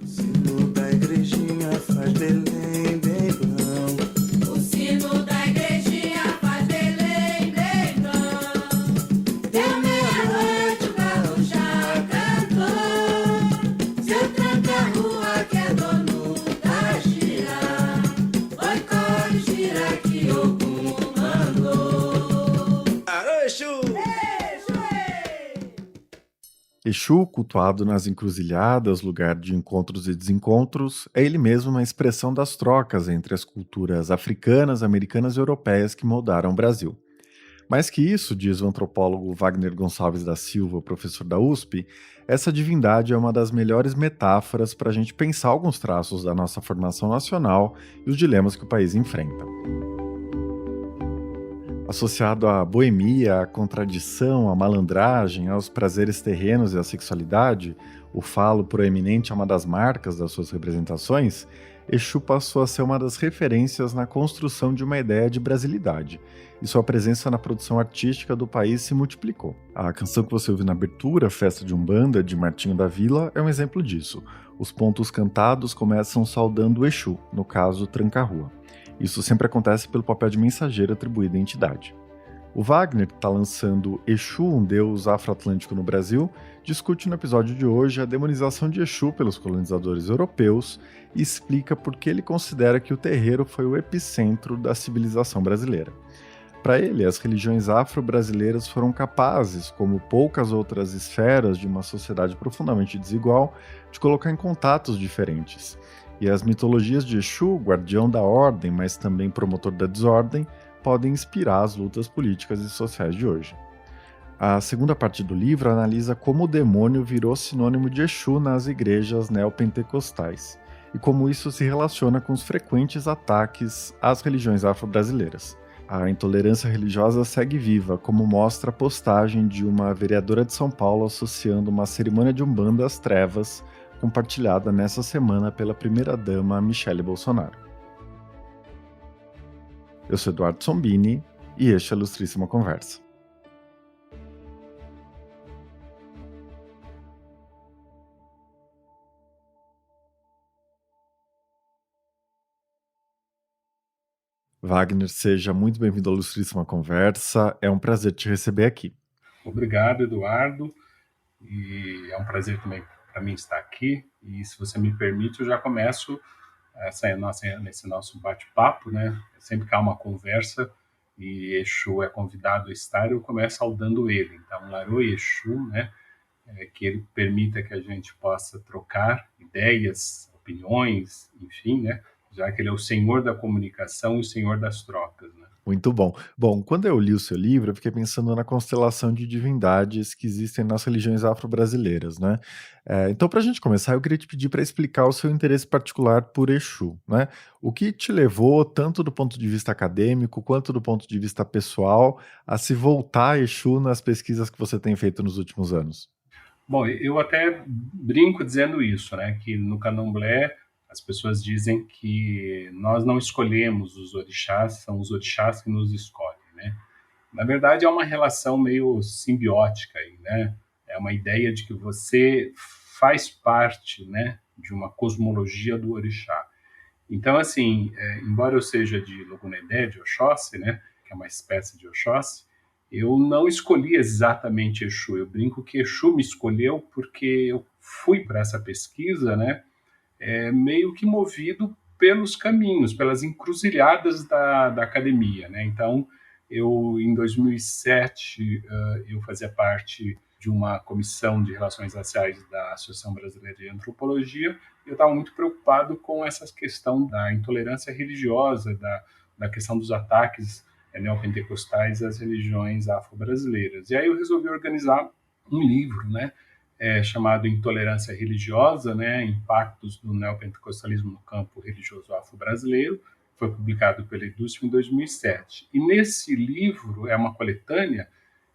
Sino da igrejinha faz Belém, bem bom. O sino da igrejinha faz Belém, bem bom. Deu meia-noite, o galo já cantou. Seu tranca-rua que é dono da gira. Oi, corre, gira que Ogum mandou. Alô, Exu! Exu, cultuado nas encruzilhadas, lugar de encontros e desencontros, é ele mesmo uma expressão das trocas entre as culturas africanas, americanas e europeias que moldaram o Brasil. Mais que isso, diz o antropólogo Wagner Gonçalves da Silva, professor da USP, essa divindade é uma das melhores metáforas para a gente pensar alguns traços da nossa formação nacional e os dilemas que o país enfrenta. Associado à boemia, à contradição, à malandragem, aos prazeres terrenos e à sexualidade, o falo proeminente é uma das marcas das suas representações, Exu passou a ser uma das referências na construção de uma ideia de brasilidade, e sua presença na produção artística do país se multiplicou. A canção que você ouve na abertura, Festa de Umbanda, de Martinho da Vila, é um exemplo disso. Os pontos cantados começam saudando o Exu, no caso, Tranca-Rua. Isso sempre acontece pelo papel de mensageiro atribuído à entidade. O Wagner, que está lançando Exu, um deus afro-atlântico no Brasil, discute no episódio de hoje a demonização de Exu pelos colonizadores europeus e explica por que ele considera que o terreiro foi o epicentro da civilização brasileira. Para ele, as religiões afro-brasileiras foram capazes, como poucas outras esferas de uma sociedade profundamente desigual, de colocar em contatos diferentes. E as mitologias de Exu, guardião da ordem, mas também promotor da desordem, podem inspirar as lutas políticas e sociais de hoje. A segunda parte do livro analisa como o demônio virou sinônimo de Exu nas igrejas neopentecostais, e como isso se relaciona com os frequentes ataques às religiões afro-brasileiras. A intolerância religiosa segue viva, como mostra a postagem de uma vereadora de São Paulo associando uma cerimônia de Umbanda às trevas, compartilhada nessa semana pela primeira-dama Michele Bolsonaro. Eu sou Eduardo Sombini e este é a Ilustríssima Conversa. Wagner, seja muito bem-vindo à Ilustríssima Conversa. É um prazer te receber aqui. Obrigado, Eduardo. E é um prazer também para mim estar aqui. E se você me permite, eu já começo nesse nosso bate-papo, né? Sempre que há uma conversa e Exu é convidado a estar, eu começo saudando ele. Então, Larô Exu, né? Que ele permita que a gente possa trocar ideias, opiniões, enfim, né? Já que ele é o senhor da comunicação e o senhor das trocas, né? Muito bom. Bom, quando eu li o seu livro, eu fiquei pensando na constelação de divindades que existem nas religiões afro-brasileiras, né? Então, para a gente começar, eu queria te pedir para explicar o seu interesse particular por Exu, né? O que te levou, tanto do ponto de vista acadêmico quanto do ponto de vista pessoal, a se voltar a Exu nas pesquisas que você tem feito nos últimos anos? Bom, eu até brinco dizendo isso, né? Que no Candomblé as pessoas dizem que nós não escolhemos os orixás, são os orixás que nos escolhem, né? Na verdade, é uma relação meio simbiótica aí, né? É uma ideia de que você faz parte, né, de uma cosmologia do orixá. Então, assim, embora eu seja de Logunedé, de Oxóssi, né, que é uma espécie de Oxóssi, eu não escolhi exatamente Exu. Eu brinco que Exu me escolheu porque eu fui para essa pesquisa, né, meio que movido pelos caminhos, pelas encruzilhadas da academia, né? Então, em 2007, eu fazia parte de uma comissão de relações raciais da Associação Brasileira de Antropologia, e eu estava muito preocupado com essa questão da intolerância religiosa, da questão dos ataques neopentecostais às religiões afro-brasileiras. E aí eu resolvi organizar um livro, né, chamado Intolerância Religiosa, né, Impactos do Neopentecostalismo no Campo Religioso Afro-Brasileiro, foi publicado pela Edusf em 2007. E nesse livro, é uma coletânea,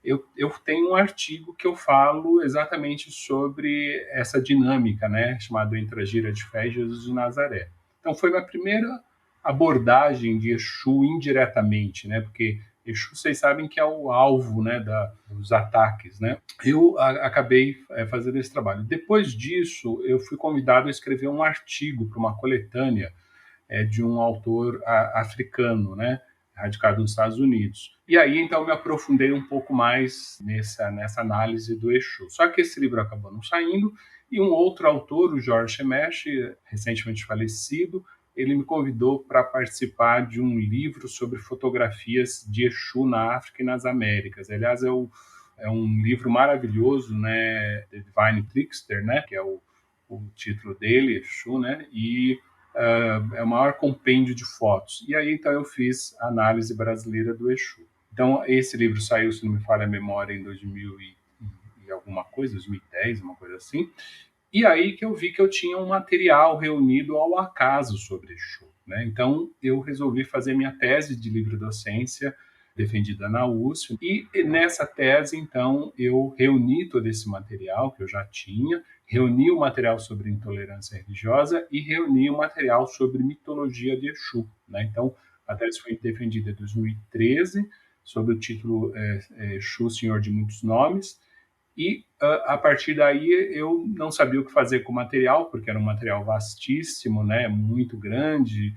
eu tenho um artigo que eu falo exatamente sobre essa dinâmica, né, chamado Entre a Gira de Fé e Jesus de Nazaré. Então foi minha primeira abordagem de Exu indiretamente, né, porque Exu, vocês sabem que é o alvo, né, dos ataques, né? Eu acabei fazendo esse trabalho. Depois disso, eu fui convidado a escrever um artigo para uma coletânea de um autor africano, né, radicado nos Estados Unidos. E aí, então, me aprofundei um pouco mais nessa análise do Exu. Só que esse livro acabou não saindo, e um outro autor, o Jorge Shemesh, recentemente falecido, ele me convidou para participar de um livro sobre fotografias de Exu na África e nas Américas. Aliás, é um livro maravilhoso, né, The Divine Trickster, né, que é o título dele, Exu, né, e é o maior compêndio de fotos. E aí, então, eu fiz a análise brasileira do Exu. Então, esse livro saiu, se não me falha a memória, em 2000 e alguma coisa, 2010, uma coisa assim. E aí que eu vi que eu tinha um material reunido ao acaso sobre Exu, né? Então, eu resolvi fazer minha tese de livre-docência, defendida na USP, e nessa tese, então, eu reuni todo esse material que eu já tinha, reuni o material sobre intolerância religiosa e reuni o material sobre mitologia de Exu, né? Então, a tese foi defendida em 2013, sob o título Exu, Senhor de Muitos Nomes, e a partir daí eu não sabia o que fazer com o material, porque era um material vastíssimo, né, muito grande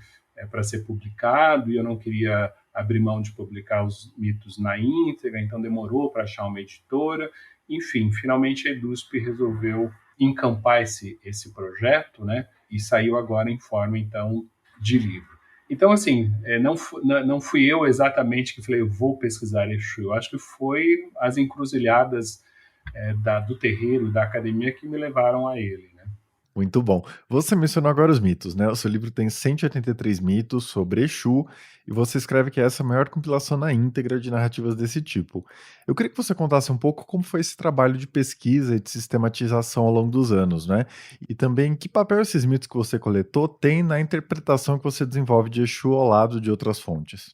para ser publicado, e eu não queria abrir mão de publicar os mitos na íntegra, então demorou para achar uma editora. Enfim, finalmente a EDUSP resolveu encampar esse projeto, né, e saiu agora em forma, então, de livro. Então, assim, não fui eu exatamente que falei, eu vou pesquisar Exu, eu acho que foi as encruzilhadas do terreiro, da academia, que me levaram a ele, né? Muito bom. Você mencionou agora os mitos, né? O seu livro tem 183 mitos sobre Exu e você escreve que essa é a maior compilação na íntegra de narrativas desse tipo. Eu queria que você contasse um pouco como foi esse trabalho de pesquisa e de sistematização ao longo dos anos, né? E também que papel esses mitos que você coletou têm na interpretação que você desenvolve de Exu ao lado de outras fontes.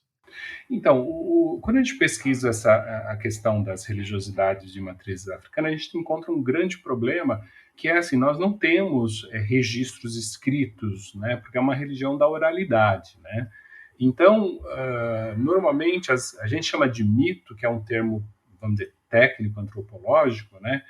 Então, quando a gente pesquisa a questão das religiosidades de matriz africana, a gente encontra um grande problema, que é assim, nós não temos registros escritos, né, porque é uma religião da oralidade, né? Então, normalmente, a gente chama de mito, que é um termo, vamos dizer, técnico, antropológico, né,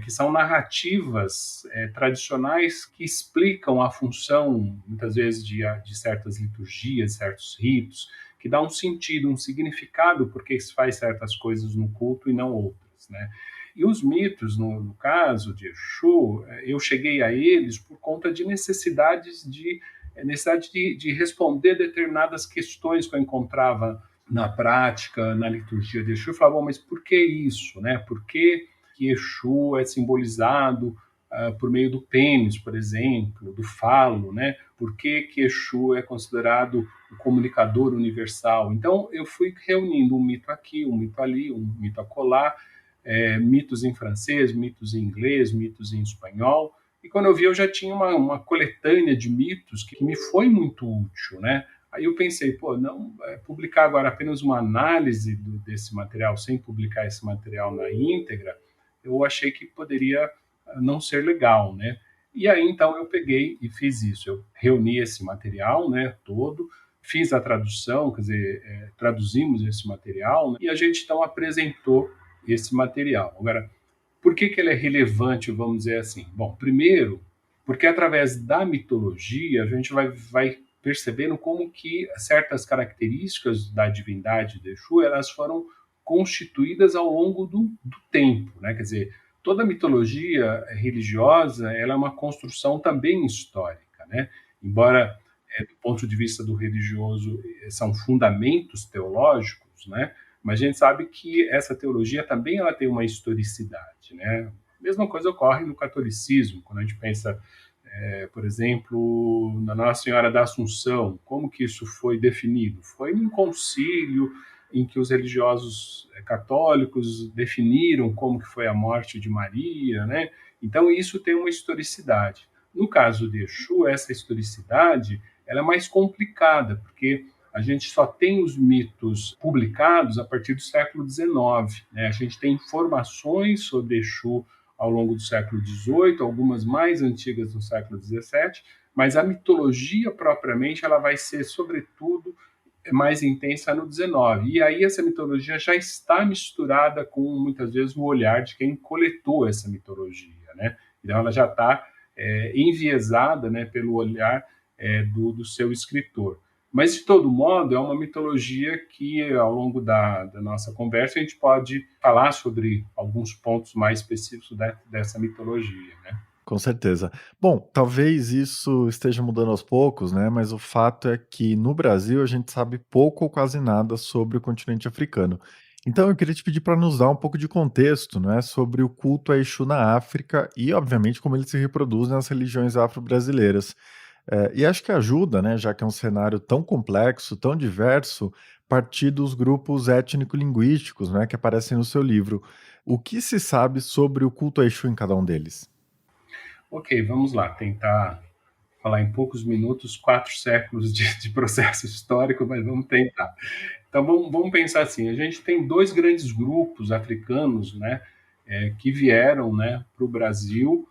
que são narrativas tradicionais que explicam a função, muitas vezes, de certas liturgias, certos ritos, que dá um sentido, um significado porque se faz certas coisas no culto e não outras, né? E os mitos, no caso de Exu, eu cheguei a eles por conta de necessidade de responder determinadas questões que eu encontrava na prática, na liturgia de Exu. Eu falava, bom, mas por que isso, né? Por que Exu é simbolizado por meio do pênis, por exemplo, do falo, né? Por que Exu é considerado o comunicador universal? Então, eu fui reunindo um mito aqui, um mito ali, um mito acolá, mitos em francês, mitos em inglês, mitos em espanhol, e quando eu vi, eu já tinha uma coletânea de mitos que me foi muito útil, né? Aí eu pensei, pô, não publicar agora apenas uma análise desse material, sem publicar esse material na íntegra, eu achei que poderia não ser legal, né? E aí, então, eu peguei e fiz isso. Eu reuni esse material, né, todo, fiz a tradução, quer dizer, traduzimos esse material, né, e a gente, então, apresentou esse material. Agora, por que ele é relevante, vamos dizer assim? Bom, primeiro, porque através da mitologia a gente vai percebendo como que certas características da divindade de Exu, elas foram constituídas ao longo do tempo, né? Quer dizer, toda mitologia religiosa, ela é uma construção também histórica, né? Embora, do ponto de vista do religioso, são fundamentos teológicos, né? Mas a gente sabe que essa teologia também ela tem uma historicidade, né? A mesma coisa ocorre no catolicismo, quando a gente pensa, por exemplo, na Nossa Senhora da Assunção, como que isso foi definido? Foi num concílio em que os religiosos católicos definiram como que foi a morte de Maria, né? Então isso tem uma historicidade. No caso de Exu, essa historicidade ela é mais complicada, porque a gente só tem os mitos publicados a partir do século XIX, né? A gente tem informações sobre Exu ao longo do século XVIII, algumas mais antigas no século XVII, mas a mitologia propriamente ela vai ser, sobretudo, mais intensa no XIX. E aí essa mitologia já está misturada com, muitas vezes, o olhar de quem coletou essa mitologia, né? Então ela já está enviesada, né, pelo olhar do seu escritor. Mas, de todo modo, é uma mitologia que, ao longo da nossa conversa, a gente pode falar sobre alguns pontos mais específicos dessa mitologia, né? Com certeza. Bom, talvez isso esteja mudando aos poucos, né? Mas o fato é que no Brasil a gente sabe pouco ou quase nada sobre o continente africano. Então eu queria te pedir para nos dar um pouco de contexto, né, sobre o culto a Exu na África e, obviamente, como ele se reproduz nas religiões afro-brasileiras. E acho que ajuda, né, já que é um cenário tão complexo, tão diverso, partir dos grupos étnico-linguísticos, né, que aparecem no seu livro. O que se sabe sobre o culto a Exu em cada um deles? Ok, vamos lá, tentar falar em poucos minutos 4 séculos de processo histórico, mas vamos tentar. Então vamos pensar assim, a gente tem 2 grandes grupos africanos, né, que vieram, né, para o Brasil,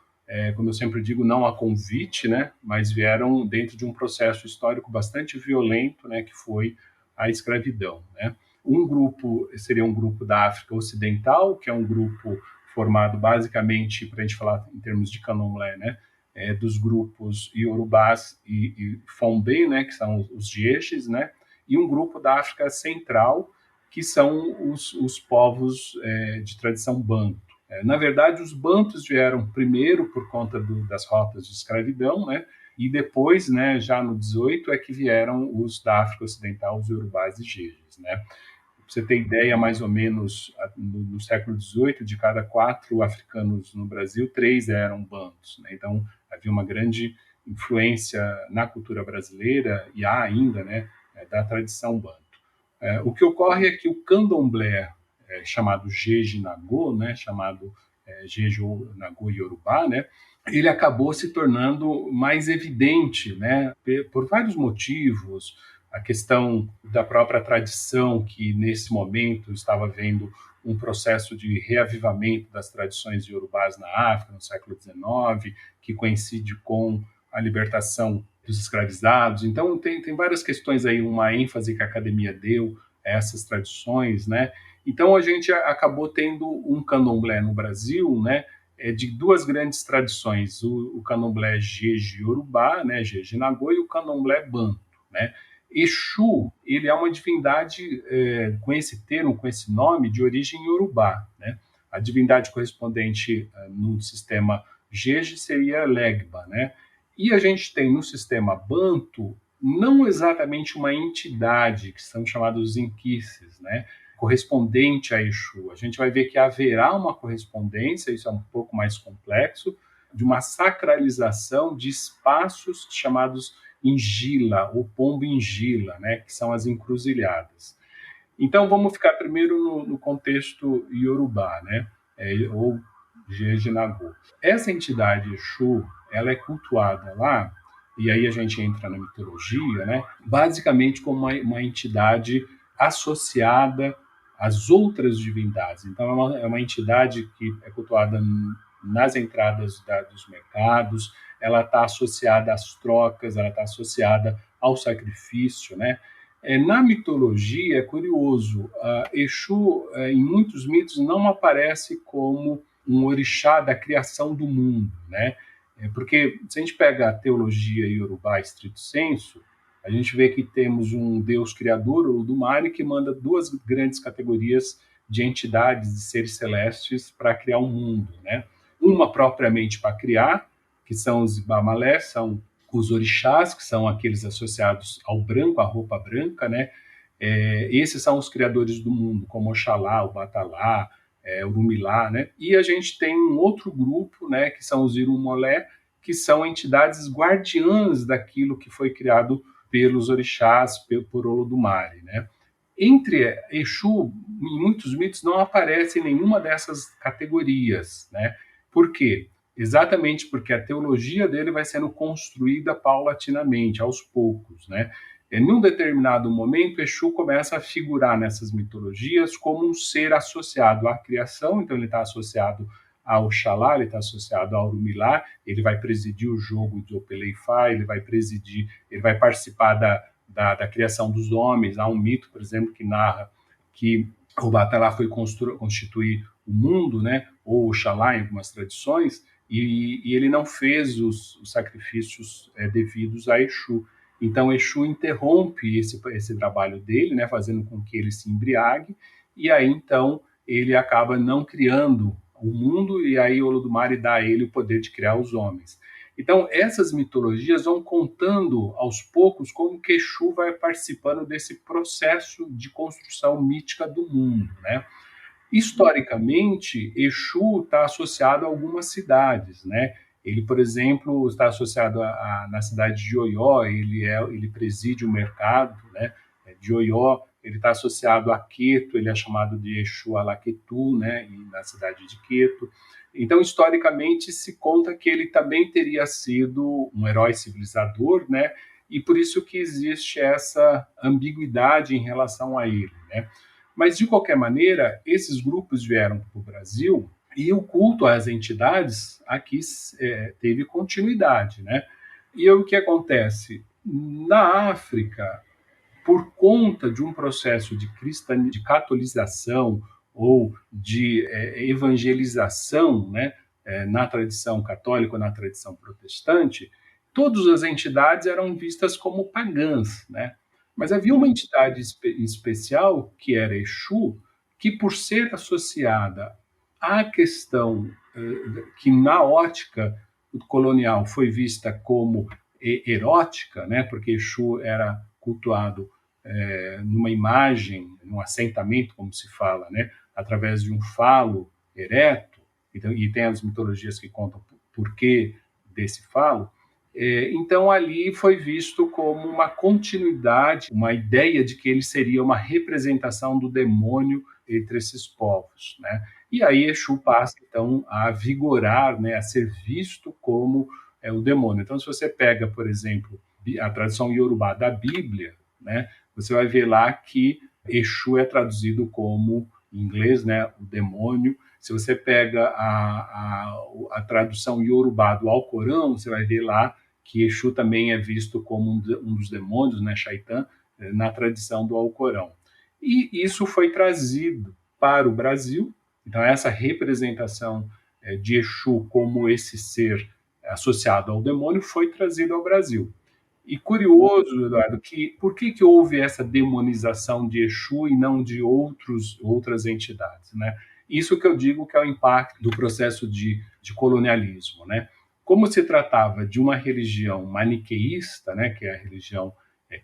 como eu sempre digo, não a convite, né, mas vieram dentro de um processo histórico bastante violento, né, que foi a escravidão, né. Um grupo seria um grupo da África Ocidental, que é um grupo formado basicamente, para a gente falar em termos de candomblé, né, dos grupos Yorubás e Fombé, né, que são os Jeixes, né, e um grupo da África Central, que são os povos de tradição banto. Na verdade, os bantos vieram primeiro por conta das rotas de escravidão, né, e depois, né, já no 18, é que vieram os da África Ocidental, os Yorubás e Jeixes, né. Pra você ter ideia, mais ou menos, no século XVIII, de cada 4 africanos no Brasil, 3 eram bantos, né? Então, havia uma grande influência na cultura brasileira, e há ainda, né, da tradição banto. O que ocorre é que o candomblé, chamado Jeje Nagô, né, chamado Jeje Nagô Yorubá, né, ele acabou se tornando mais evidente, né, por vários motivos. A questão da própria tradição, que nesse momento estava vendo um processo de reavivamento das tradições iorubás na África, no século XIX, que coincide com a libertação dos escravizados. Então, tem várias questões aí, uma ênfase que a academia deu a essas tradições, né? Então, a gente acabou tendo um candomblé no Brasil, né, de 2 grandes tradições, o candomblé Jeje Yorubá, né, Jeje Nagô, e o candomblé Banto, né? Exu, ele é uma divindade com esse termo, com esse nome, de origem iorubá, né? A divindade correspondente no sistema Jeje seria Legba, né? E a gente tem no sistema Banto não exatamente uma entidade, que são chamados inquices, né, correspondente a Exu. A gente vai ver que haverá uma correspondência, isso é um pouco mais complexo, de uma sacralização de espaços chamados Ingila, ou Pombo Ingila, né, que são as encruzilhadas. Então vamos ficar primeiro no contexto iorubá, né, ou Jeje Nagô. Essa entidade Exu, ela é cultuada lá, e aí a gente entra na mitologia, né, basicamente como uma entidade associada às outras divindades. Então é uma entidade que é cultuada nas entradas dos mercados, ela está associada às trocas, ela está associada ao sacrifício, né? Na mitologia, é curioso, Exu, em muitos mitos, não aparece como um orixá da criação do mundo, né? Porque se a gente pega a teologia iorubá estrito sensu, a gente vê que temos um Deus criador, o Olodumare, que manda 2 grandes categorias de entidades, de seres celestes, para criar um mundo, né? Uma propriamente para criar, que são os Ibamalé, são os orixás, que são aqueles associados ao branco, à roupa branca, né? Esses são os criadores do mundo, como Oxalá, o Batalá, o Rumilá, né? E a gente tem um outro grupo, né, que são os Irumolé, que são entidades guardiãs daquilo que foi criado pelos orixás, por Olodumare, né? Entre Exu, em muitos mitos, não aparece nenhuma dessas categorias, né? Por quê? Exatamente porque a teologia dele vai sendo construída paulatinamente, aos poucos, né? Em um determinado momento, Exu começa a figurar nessas mitologias como um ser associado à criação, então ele está associado ao Oxalá, ele está associado ao Orumilá, ele vai presidir o jogo de Opeleifá, ele vai participar da criação dos homens. Há um mito, por exemplo, que narra que o Batalá foi constituir o mundo, né, ou Oxalá em algumas tradições, e ele não fez os sacrifícios devidos a Exu. Então, Exu interrompe esse trabalho dele, né, fazendo com que ele se embriague, e aí, então, ele acaba não criando o mundo, e aí Olodumare dá a ele o poder de criar os homens. Então, essas mitologias vão contando aos poucos como que Exu vai participando desse processo de construção mítica do mundo, né? Historicamente, Exu está associado a algumas cidades, né? Ele, por exemplo, está associado na cidade de Oió, ele preside o mercado, né, de Oió. Ele está associado a Queto, ele é chamado de Exu Alaquetu, né, na cidade de Queto. Então, historicamente, se conta que ele também teria sido um herói civilizador, né, e por isso que existe essa ambiguidade em relação a ele, né? Mas, de qualquer maneira, esses grupos vieram para o Brasil e o culto às entidades aqui teve continuidade, né? E o que acontece? Na África, por conta de um processo de catolização ou de evangelização, né, na tradição católica ou na tradição protestante, todas as entidades eram vistas como pagãs, né? Mas havia uma entidade especial, que era Exu, que por ser associada à questão que na ótica colonial foi vista como erótica, né, porque Exu era cultuado numa imagem, num assentamento, como se fala, né, através de um falo ereto, e tem as mitologias que contam por que desse falo. Então, ali foi visto como uma continuidade, uma ideia de que ele seria uma representação do demônio entre esses povos, né? E aí Exu passa, então, a vigorar, né, a ser visto como o demônio. Então, se você pega, por exemplo, a tradução iorubá da Bíblia, né, você vai ver lá que Exu é traduzido como, em inglês, né, o demônio. Se você pega a tradução iorubá do Alcorão, você vai ver lá que Exu também é visto como um dos demônios, né, Shaitan, na tradição do Alcorão. E isso foi trazido para o Brasil. Então, essa representação de Exu como esse ser associado ao demônio foi trazido ao Brasil. E curioso, Eduardo, por que houve essa demonização de Exu e não de outras entidades, né? Isso que eu digo que é o impacto do processo de colonialismo, né? Como se tratava de uma religião maniqueísta, né, que é a religião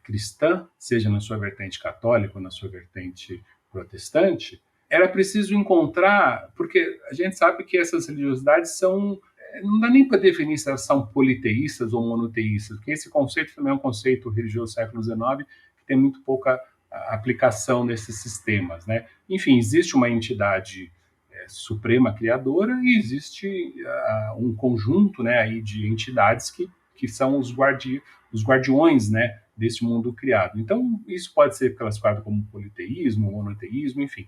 cristã, seja na sua vertente católica ou na sua vertente protestante, era preciso encontrar, porque a gente sabe que essas religiosidades são, não dá nem para definir se elas são politeístas ou monoteístas, porque esse conceito também é um conceito religioso do século XIX que tem muito pouca aplicação nesses sistemas, né? Enfim, existe uma entidade suprema criadora e existe um conjunto, né, aí de entidades que são os guardiões, né, desse mundo criado. Então, isso pode ser classificado como politeísmo, monoteísmo, enfim.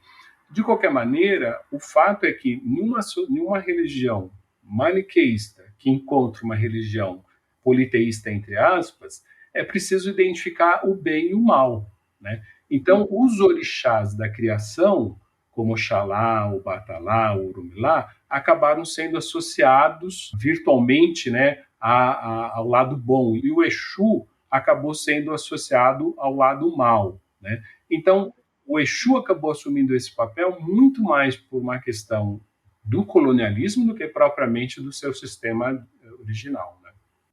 De qualquer maneira, o fato é que numa religião maniqueísta que encontra uma religião politeísta, entre aspas, é preciso identificar o bem e o mal, né? Então, os orixás da criação, como Oxalá, o Batalá, o Urumilá, acabaram sendo associados virtualmente, né, ao lado bom. E o Exu acabou sendo associado ao lado mal, né? Então, o Exu acabou assumindo esse papel muito mais por uma questão do colonialismo do que propriamente do seu sistema original, né?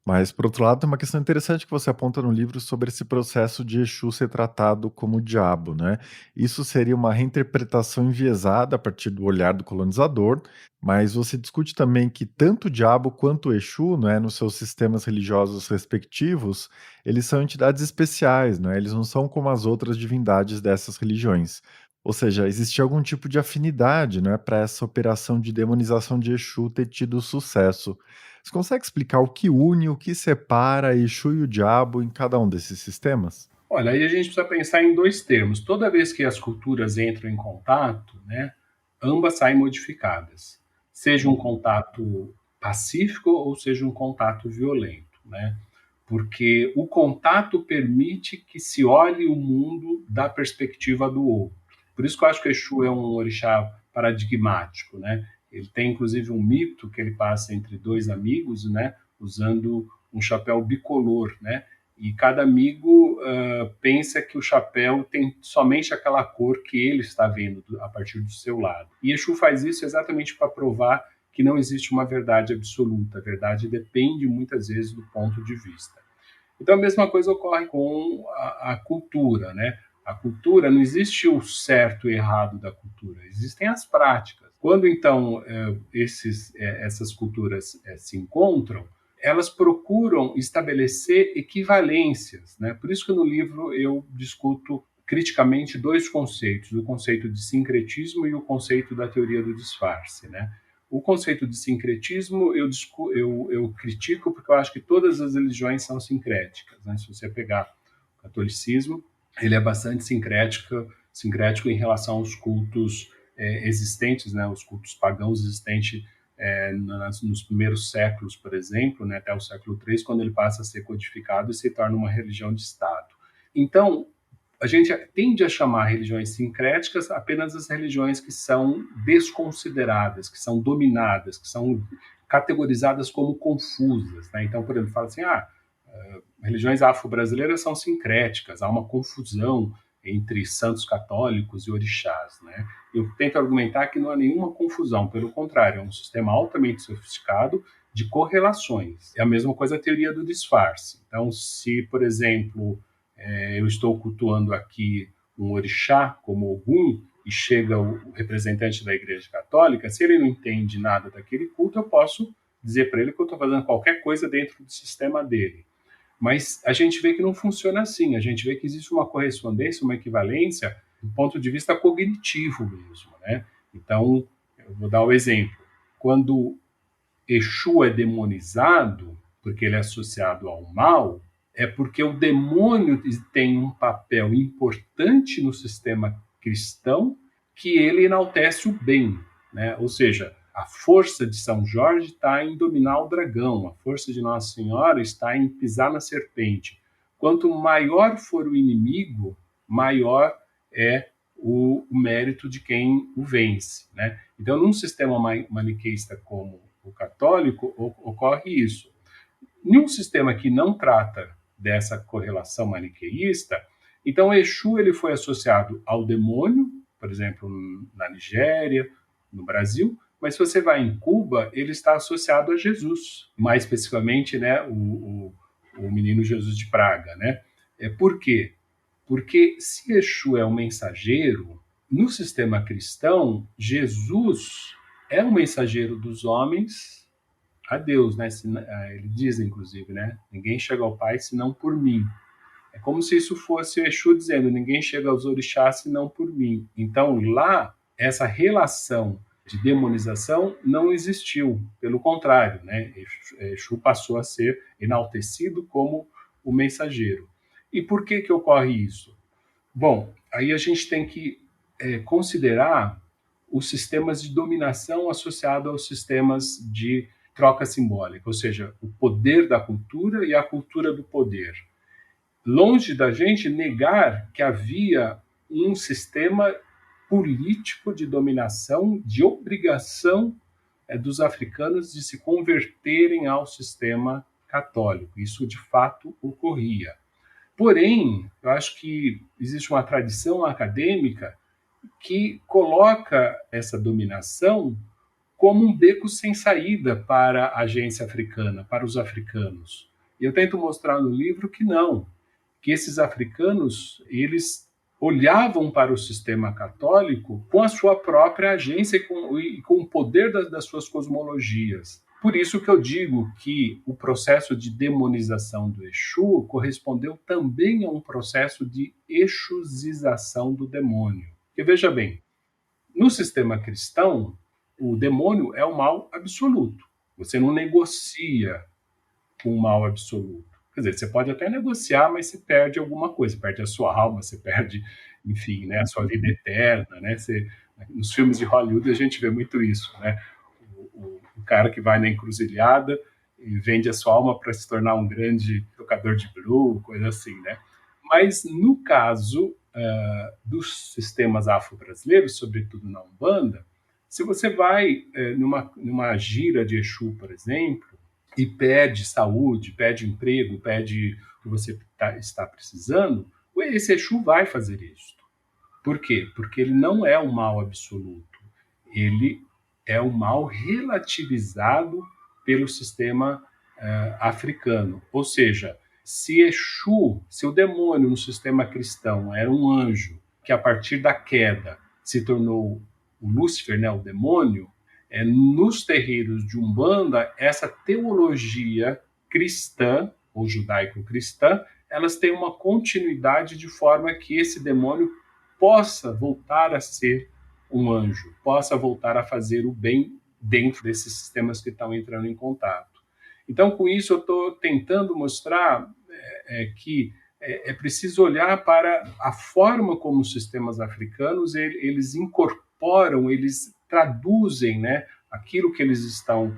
Mas, por outro lado, tem uma questão interessante que você aponta no livro sobre esse processo de Exu ser tratado como diabo, né? Isso seria uma reinterpretação enviesada a partir do olhar do colonizador, mas você discute também que tanto o diabo quanto o Exu, né, nos seus sistemas religiosos respectivos, eles são entidades especiais, né? Eles não são como as outras divindades dessas religiões. Ou seja, existia algum tipo de afinidade, né, para essa operação de demonização de Exu ter tido sucesso. Você consegue explicar o que une, o que separa Exu e o diabo em cada um desses sistemas? Olha, aí a gente precisa pensar em dois termos. Toda vez que as culturas entram em contato, né, ambas saem modificadas. Seja um contato pacífico ou seja um contato violento, né? porque o contato permite que se olhe o mundo da perspectiva do outro. Por isso que eu acho que o Exu é um orixá paradigmático, né? Ele tem, inclusive, um mito que ele passa entre dois amigos, né? Usando um chapéu bicolor, né? E cada amigo pensa que o chapéu tem somente aquela cor que ele está vendo a partir do seu lado. E Exu faz isso exatamente para provar que não existe uma verdade absoluta. A verdade depende, muitas vezes, do ponto de vista. Então, a mesma coisa ocorre com a cultura, né? A cultura, não existe o certo e errado da cultura, existem as práticas. Quando, então, essas culturas se encontram, elas procuram estabelecer equivalências, né? Por isso que no livro eu discuto criticamente dois conceitos, o conceito de sincretismo e o conceito da teoria do disfarce, né? O conceito de sincretismo eu critico porque eu acho que todas as religiões são sincréticas, né? Se você pegar o catolicismo, ele é bastante sincrético em relação aos cultos existentes, né? Os cultos pagãos existentes nos primeiros séculos, por exemplo, né? Até o século III, quando ele passa a ser codificado e se torna uma religião de Estado. Então, a gente tende a chamar religiões sincréticas apenas as religiões que são desconsideradas, que são dominadas, que são categorizadas como confusas, né? Então, por exemplo, fala assim, religiões afro-brasileiras são sincréticas, há uma confusão entre santos católicos e orixás, né? Eu tento argumentar que não há nenhuma confusão, pelo contrário, é um sistema altamente sofisticado de correlações. É a mesma coisa a teoria do disfarce. Então, se, por exemplo, eu estou cultuando aqui um orixá como Ogum e chega o representante da Igreja Católica, se ele não entende nada daquele culto, eu posso dizer para ele que eu estou fazendo qualquer coisa dentro do sistema dele. Mas a gente vê que não funciona assim, a gente vê que existe uma correspondência, uma equivalência do ponto de vista cognitivo mesmo, né? Então, eu vou dar o exemplo. Quando Exu é demonizado, porque ele é associado ao mal, é porque o demônio tem um papel importante no sistema cristão que ele enaltece o bem, né? Ou seja, a força de São Jorge está em dominar o dragão, a força de Nossa Senhora está em pisar na serpente. Quanto maior for o inimigo, maior é o mérito de quem o vence, né? Então, num sistema maniqueísta como o católico, ocorre isso. Em um sistema que não trata dessa correlação maniqueísta, então Exu ele foi associado ao demônio, por exemplo, na Nigéria, no Brasil, mas se você vai em Cuba, ele está associado a Jesus, mais especificamente, né, o menino Jesus de Praga, né? Por quê? Porque se Exu é um mensageiro, no sistema cristão, Jesus é um mensageiro dos homens a Deus, né? Ele diz, inclusive, né? Ninguém chega ao Pai senão por mim. É como se isso fosse Exu dizendo, ninguém chega aos orixás senão por mim. Então, lá, essa relação de demonização não existiu. Pelo contrário, né? Exu passou a ser enaltecido como o mensageiro. E por que ocorre isso? Bom, aí a gente tem que considerar os sistemas de dominação associados aos sistemas de troca simbólica, ou seja, o poder da cultura e a cultura do poder. Longe da gente negar que havia um sistema político de dominação, de obrigação dos africanos de se converterem ao sistema católico. Isso, de fato, ocorria. Porém, eu acho que existe uma tradição acadêmica que coloca essa dominação como um beco sem saída para a agência africana, para os africanos. E eu tento mostrar no livro que não, que esses africanos, eles olhavam para o sistema católico com a sua própria agência e com o poder das suas cosmologias. Por isso que eu digo que o processo de demonização do Exu correspondeu também a um processo de exuzização do demônio. Porque, veja bem, no sistema cristão, o demônio é o mal absoluto. Você não negocia com o mal absoluto. Quer dizer, você pode até negociar, mas você perde alguma coisa. Você perde a sua alma, você perde, enfim, né, a sua vida eterna. Né? Nos filmes de Hollywood a gente vê muito isso. Né? O cara que vai na encruzilhada e vende a sua alma para se tornar um grande tocador de blue, coisa assim, né? Mas no caso dos sistemas afro-brasileiros, sobretudo na Umbanda, se você vai numa gira de Exu, por exemplo, e pede saúde, pede emprego, pede o que você está precisando, esse Exu vai fazer isso. Por quê? Porque ele não é o mal absoluto. Ele é o mal relativizado pelo sistema africano. Ou seja, se Exu, se o demônio no sistema cristão era um anjo que a partir da queda se tornou o Lúcifer, né, o demônio, nos terreiros de Umbanda, essa teologia cristã, ou judaico-cristã, elas têm uma continuidade de forma que esse demônio possa voltar a ser um anjo, possa voltar a fazer o bem dentro desses sistemas que estão entrando em contato. Então, com isso, eu estou tentando mostrar que é preciso olhar para a forma como os sistemas africanos eles incorporam, eles traduzem, né, aquilo que eles estão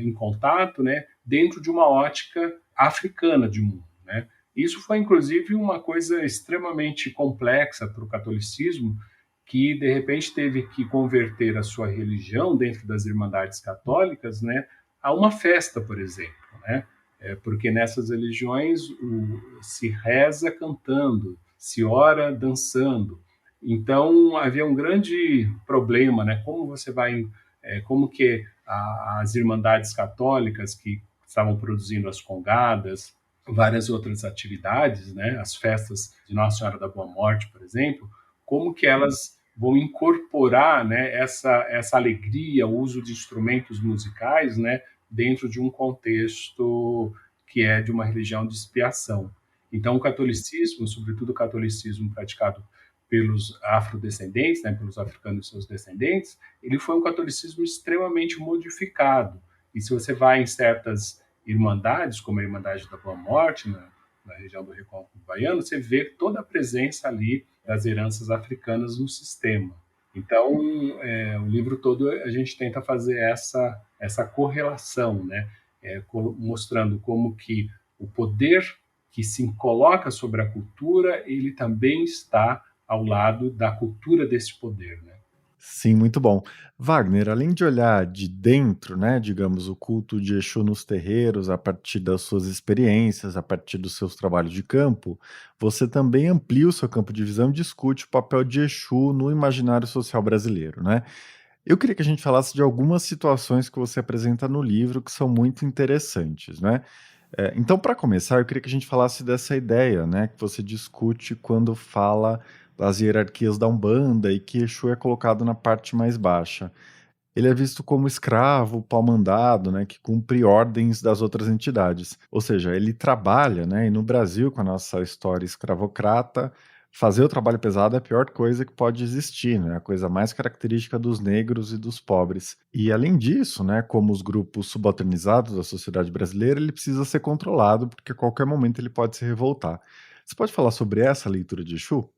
em contato, né, dentro de uma ótica africana de mundo, né? Isso foi, inclusive, uma coisa extremamente complexa para o catolicismo, que, de repente, teve que converter a sua religião dentro das irmandades católicas, né, a uma festa, por exemplo, né? Porque nessas religiões se reza cantando, se ora dançando. Então, havia um grande problema, né? Como você vai... como que as irmandades católicas que estavam produzindo as congadas, várias outras atividades, né, as festas de Nossa Senhora da Boa Morte, por exemplo, como que elas vão incorporar, né, essa alegria, o uso de instrumentos musicais, né, dentro de um contexto que é de uma religião de expiação. Então, o catolicismo, sobretudo o catolicismo praticado pelos afrodescendentes, né, pelos africanos e seus descendentes, ele foi um catolicismo extremamente modificado. E se você vai em certas irmandades, como a Irmandade da Boa Morte, na região do Recôncavo Baiano, você vê toda a presença ali das heranças africanas no sistema. Então, o livro todo a gente tenta fazer essa correlação, né? Mostrando como que o poder que se coloca sobre a cultura, ele também está ao lado da cultura desse poder, né? Sim, muito bom. Wagner, além de olhar de dentro, né, digamos, o culto de Exu nos terreiros, a partir das suas experiências, a partir dos seus trabalhos de campo, você também amplia o seu campo de visão e discute o papel de Exu no imaginário social brasileiro, né? Eu queria que a gente falasse de algumas situações que você apresenta no livro que são muito interessantes, né? Então, para começar, eu queria que a gente falasse dessa ideia, né, que você discute quando fala das hierarquias da Umbanda e que Exu é colocado na parte mais baixa. Ele é visto como escravo, pau-mandado, né, que cumpre ordens das outras entidades. Ou seja, ele trabalha, né, e no Brasil, com a nossa história escravocrata, fazer o trabalho pesado é a pior coisa que pode existir, né, a coisa mais característica dos negros e dos pobres. E além disso, né, como os grupos subalternizados da sociedade brasileira, ele precisa ser controlado, porque a qualquer momento ele pode se revoltar. Você pode falar sobre essa leitura de Exu?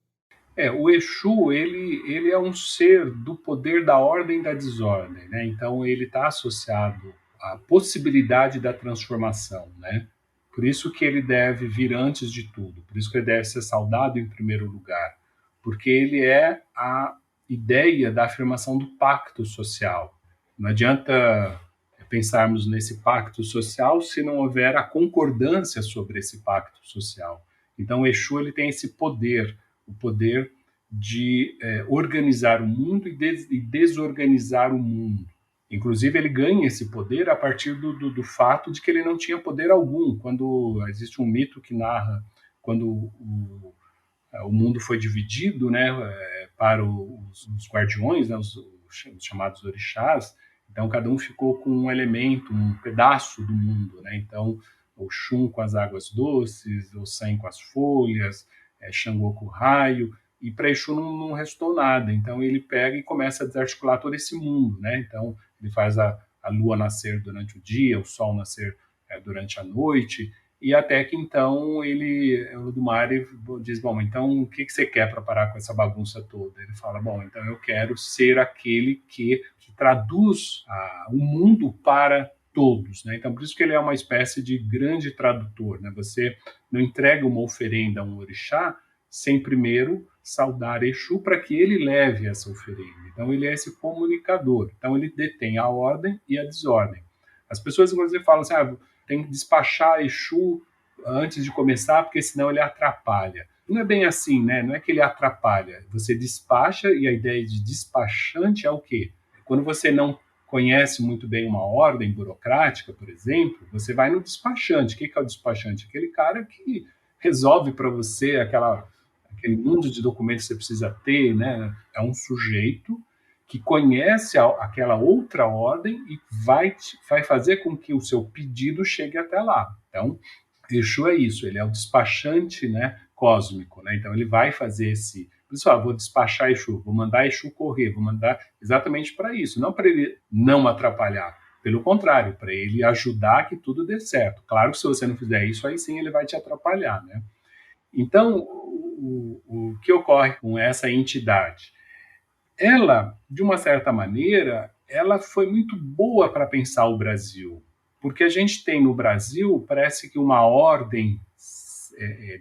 O Exu, ele é um ser do poder da ordem e da desordem, né? Então, ele está associado à possibilidade da transformação, né? Por isso que ele deve vir antes de tudo, por isso que ele deve ser saudado em primeiro lugar, porque ele é a ideia da afirmação do pacto social. Não adianta pensarmos nesse pacto social se não houver a concordância sobre esse pacto social. Então, o Exu ele tem esse poder, o poder de organizar o mundo e desorganizar o mundo. Inclusive, ele ganha esse poder a partir do fato de que ele não tinha poder algum. Quando existe um mito que narra quando o mundo foi dividido, né, para os guardiões, né, os chamados orixás, então cada um ficou com um elemento, um pedaço do mundo, né? Então, o Xum com as águas doces, o Sem com as folhas, Xangô com o raio, e para Exu não restou nada. Então ele pega e começa a desarticular todo esse mundo, né? Então ele faz a lua nascer durante o dia, o sol nascer durante a noite, e até que então o Ludumare diz, bom, então o que você quer para parar com essa bagunça toda? Ele fala, bom, então eu quero ser aquele que traduz o mundo para todos, né? Então, por isso que ele é uma espécie de grande tradutor, né? Você não entrega uma oferenda a um orixá sem primeiro saudar Exu para que ele leve essa oferenda. Então, ele é esse comunicador. Então, ele detém a ordem e a desordem. As pessoas, inclusive, falam assim, tem que despachar Exu antes de começar, porque senão ele atrapalha. Não é bem assim, né? Não é que ele atrapalha. Você despacha, e a ideia de despachante é o quê? Quando você não conhece muito bem uma ordem burocrática, por exemplo, você vai no despachante. O que é o despachante? Aquele cara que resolve para você aquele mundo de documentos que você precisa ter, né? É um sujeito que conhece aquela outra ordem e vai fazer com que o seu pedido chegue até lá. Então, Exu é isso, ele é o despachante, né, cósmico, né? Então ele vai fazer pessoal, vou despachar Exu, vou mandar Exu correr, vou mandar exatamente para isso, não para ele não atrapalhar, pelo contrário, para ele ajudar que tudo dê certo. Claro que se você não fizer isso, aí sim ele vai te atrapalhar, né? Então, o que ocorre com essa entidade? Ela, de uma certa maneira, ela foi muito boa para pensar o Brasil, porque a gente tem no Brasil, parece que uma ordem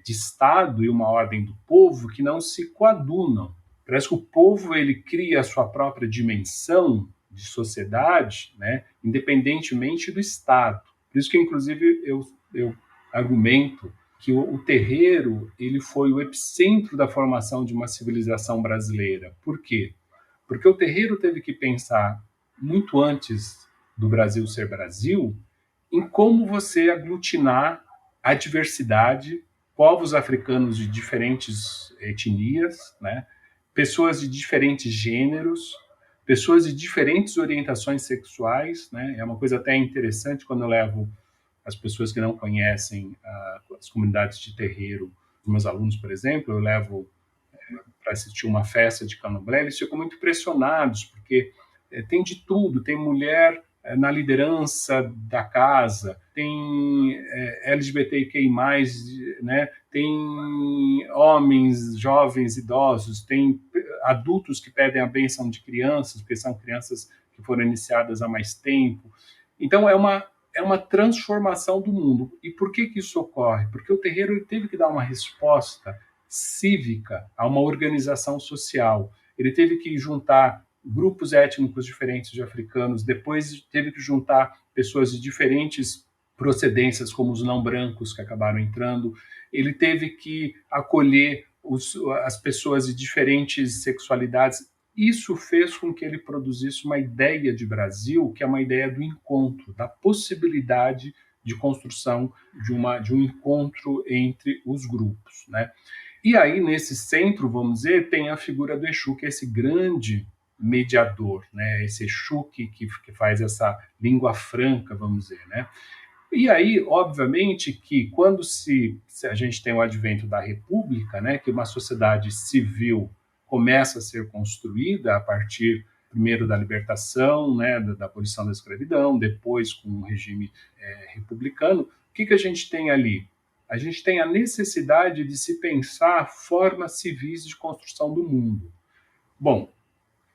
de Estado e uma ordem do povo que não se coadunam. Parece que o povo ele cria a sua própria dimensão de sociedade, né, independentemente do Estado. Por isso que, inclusive, eu argumento que o terreiro ele foi o epicentro da formação de uma civilização brasileira. Por quê? Porque o terreiro teve que pensar, muito antes do Brasil ser Brasil, em como você aglutinar a diversidade, povos africanos de diferentes etnias, né? Pessoas de diferentes gêneros, pessoas de diferentes orientações sexuais, né? É uma coisa até interessante quando eu levo as pessoas que não conhecem as comunidades de terreiro, os meus alunos, por exemplo, eu levo para assistir uma festa de candomblé, eles ficam muito impressionados, porque tem de tudo, tem mulher na liderança da casa, tem LGBTQI+, né? Tem homens, jovens, idosos, tem adultos que pedem a bênção de crianças, porque são crianças que foram iniciadas há mais tempo. Então, é uma transformação do mundo. E por que isso ocorre? Porque o terreiro ele teve que dar uma resposta cívica a uma organização social. Ele teve que juntar grupos étnicos diferentes de africanos, depois teve que juntar pessoas de diferentes procedências, como os não brancos que acabaram entrando. Ele teve que acolher as pessoas de diferentes sexualidades. Isso fez com que ele produzisse uma ideia de Brasil, que é uma ideia do encontro, da possibilidade de construção de um encontro entre os grupos, né? E aí, nesse centro, vamos dizer, tem a figura do Exu, que é esse grande mediador, né? Esse Exu que faz essa língua franca, vamos dizer, né? E aí, obviamente, que quando se a gente tem o advento da República, né, que uma sociedade civil começa a ser construída a partir, primeiro, da libertação, né, da abolição da escravidão, depois com o regime republicano, o que a gente tem ali? A gente tem a necessidade de se pensar formas civis de construção do mundo. Bom,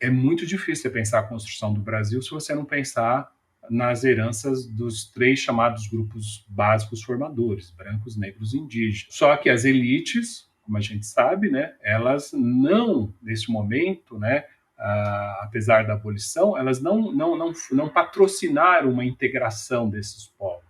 é muito difícil pensar a construção do Brasil se você não pensar nas heranças dos 3 chamados grupos básicos formadores, brancos, negros e indígenas. Só que as elites, como a gente sabe, né, elas não, nesse momento, né, apesar da abolição, elas não patrocinaram uma integração desses povos.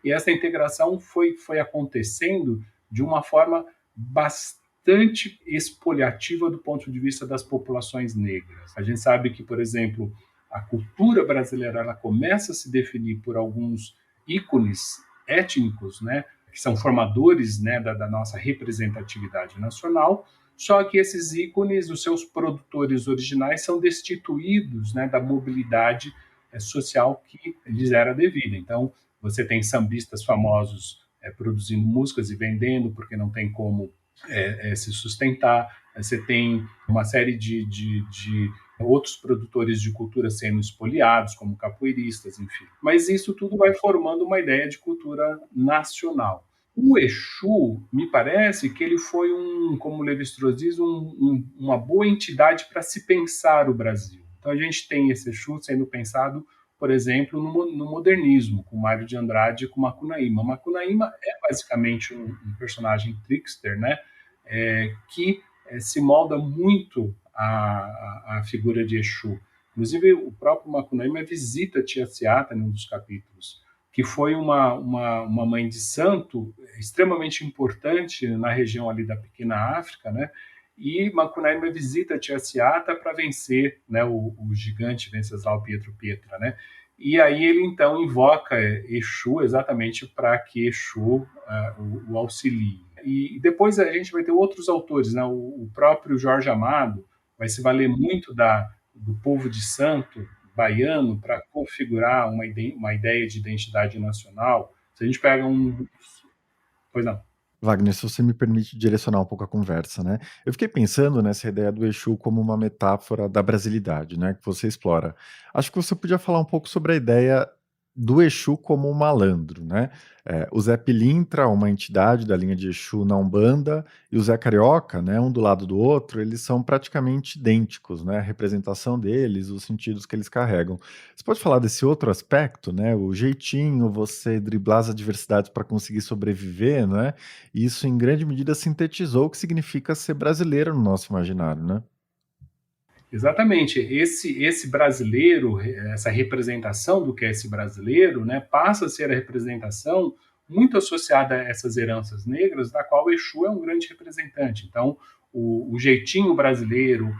E essa integração foi acontecendo de uma forma bastante expoliativa do ponto de vista das populações negras. A gente sabe que, por exemplo, a cultura brasileira ela começa a se definir por alguns ícones étnicos, né, que são formadores, né, da nossa representatividade nacional, só que esses ícones, os seus produtores originais, são destituídos, né, da mobilidade social que lhes era devida. Então, você tem sambistas famosos produzindo músicas e vendendo, porque não tem como se sustentar. Você tem uma série de outros produtores de cultura sendo espoliados, como capoeiristas, enfim. Mas isso tudo vai formando uma ideia de cultura nacional. O Exu, me parece que ele foi como o Lévi-Strauss diz, uma boa entidade para se pensar o Brasil. Então a gente tem esse Exu sendo pensado por exemplo, no modernismo, com Mário de Andrade e com Macunaíma. Macunaíma é basicamente um personagem trickster, né? Que se molda muito à figura de Exu. Inclusive, o próprio Macunaíma visita Tia Seata em um dos capítulos, que foi uma mãe de santo extremamente importante na região ali da Pequena África, né? E Macunaíma visita Tia Seata para vencer, né, o gigante Venceslau Pietro Pietra, né? E aí ele então invoca Exu exatamente para que Exu o auxilie. E depois a gente vai ter outros autores, né? O próprio Jorge Amado vai se valer muito do povo de santo baiano para configurar uma ideia de identidade nacional. Se a gente pega um... Pois não. Wagner, se você me permite direcionar um pouco a conversa, né? Eu fiquei pensando nessa ideia do Exu como uma metáfora da brasilidade, né? Que você explora. Acho que você podia falar um pouco sobre a ideia do Exu como um malandro, né? O Zé Pilintra, uma entidade da linha de Exu na Umbanda, e o Zé Carioca, né? Um do lado do outro, eles são praticamente idênticos, né? A representação deles, os sentidos que eles carregam. Você pode falar desse outro aspecto, né? O jeitinho, você driblar as adversidades para conseguir sobreviver, né? E isso, em grande medida, sintetizou o que significa ser brasileiro no nosso imaginário, né? Exatamente. Esse brasileiro, essa representação do que é esse brasileiro, né, passa a ser a representação muito associada a essas heranças negras, da qual o Exu é um grande representante. Então, o jeitinho brasileiro,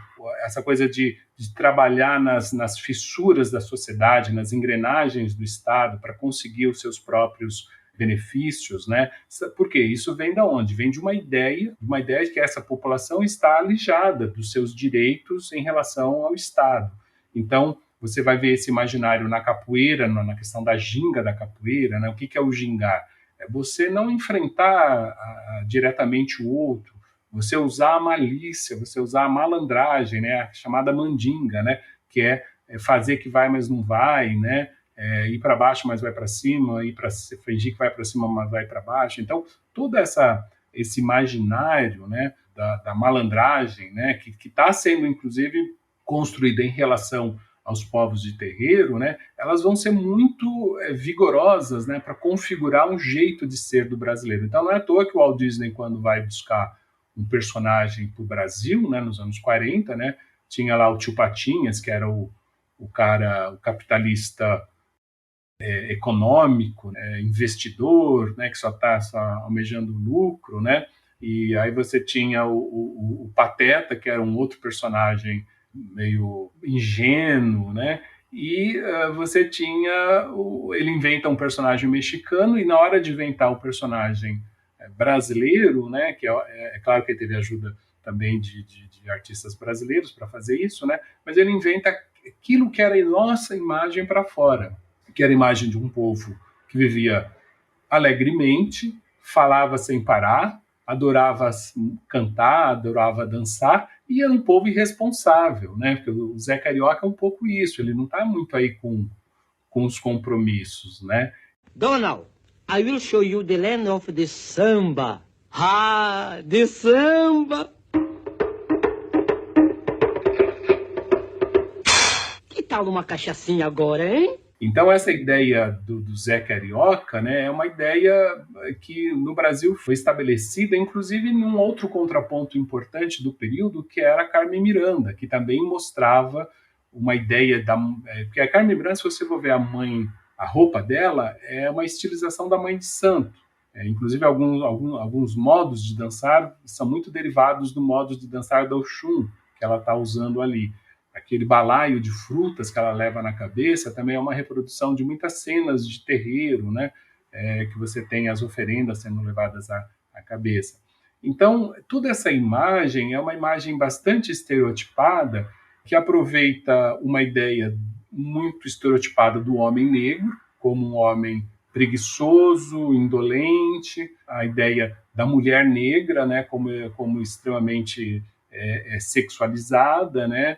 essa coisa de trabalhar nas fissuras da sociedade, nas engrenagens do Estado para conseguir os seus próprios benefícios, né? Porque isso vem da onde? Vem de uma ideia de que essa população está alijada dos seus direitos em relação ao Estado. Então, você vai ver esse imaginário na capoeira, na questão da ginga da capoeira, né? O que é o gingar? É você não enfrentar diretamente o outro, você usar a malícia, você usar a malandragem, né? A chamada mandinga, né? Que é fazer que vai, mas não vai, né? Ir para baixo, mas vai para cima, fingir que vai para cima, mas vai para baixo. Então, todo esse imaginário, né, da malandragem, né, que está sendo, inclusive, construída em relação aos povos de terreiro, né, elas vão ser muito vigorosas, né, para configurar um jeito de ser do brasileiro. Então, não é à toa que o Walt Disney, quando vai buscar um personagem para o Brasil, né, nos anos 40, né, tinha lá o Tio Patinhas, que era o capitalista econômico, né, investidor, né, que só está almejando lucro, né? E aí você tinha o Pateta, que era um outro personagem meio ingênuo, né? E você tinha ele inventa um personagem mexicano, e na hora de inventar o personagem brasileiro, né? Que é claro que ele teve ajuda também de artistas brasileiros para fazer isso, né? Mas ele inventa aquilo que era a nossa imagem para fora, que era a imagem de um povo que vivia alegremente, falava sem parar, adorava cantar, adorava dançar, e era um povo irresponsável, né? Porque o Zé Carioca é um pouco isso, ele não está muito aí com os compromissos, né? Donald, I will show you the land of the samba. Ah, the samba! Que tal uma cachaçinha agora, hein? Então, essa ideia do Zé Carioca, né, é uma ideia que no Brasil foi estabelecida, inclusive, num outro contraponto importante do período, que era a Carmen Miranda, que também mostrava uma ideia porque a Carmen Miranda, se você for ver a roupa dela, é uma estilização da mãe de santo. Inclusive, alguns modos de dançar são muito derivados do modo de dançar do Oxum, que ela está usando ali. Aquele balaio de frutas que ela leva na cabeça também é uma reprodução de muitas cenas de terreiro, né? Que você tem as oferendas sendo levadas à cabeça. Então, toda essa imagem é uma imagem bastante estereotipada, que aproveita uma ideia muito estereotipada do homem negro, como um homem preguiçoso, indolente, a ideia da mulher negra, né? Como extremamente sexualizada, né?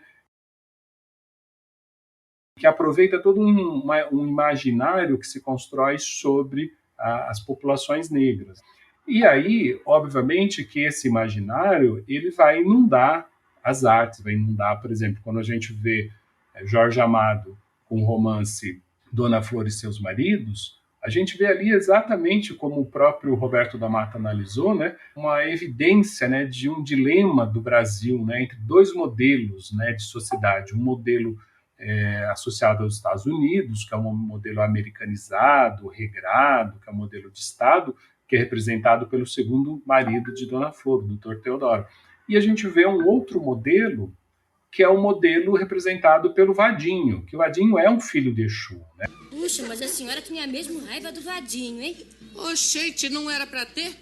Que aproveita todo um imaginário que se constrói sobre as populações negras. E aí, obviamente, que esse imaginário ele vai inundar as artes, vai inundar, por exemplo, quando a gente vê Jorge Amado com o romance Dona Flor e seus maridos, a gente vê ali exatamente como o próprio Roberto da Mata analisou, né, uma evidência, né, de um dilema do Brasil, né, entre dois modelos, né, de sociedade. Um modelo associado aos Estados Unidos, que é um modelo americanizado, regrado, que é um modelo de Estado, que é representado pelo segundo marido de Dona Flor, o Dr. Teodoro. E a gente vê um outro modelo, que é o modelo representado pelo Vadinho, que o Vadinho é um filho de Exu, né? Puxa, mas a senhora tinha mesmo raiva do Vadinho, hein? Oxente, não era pra ter?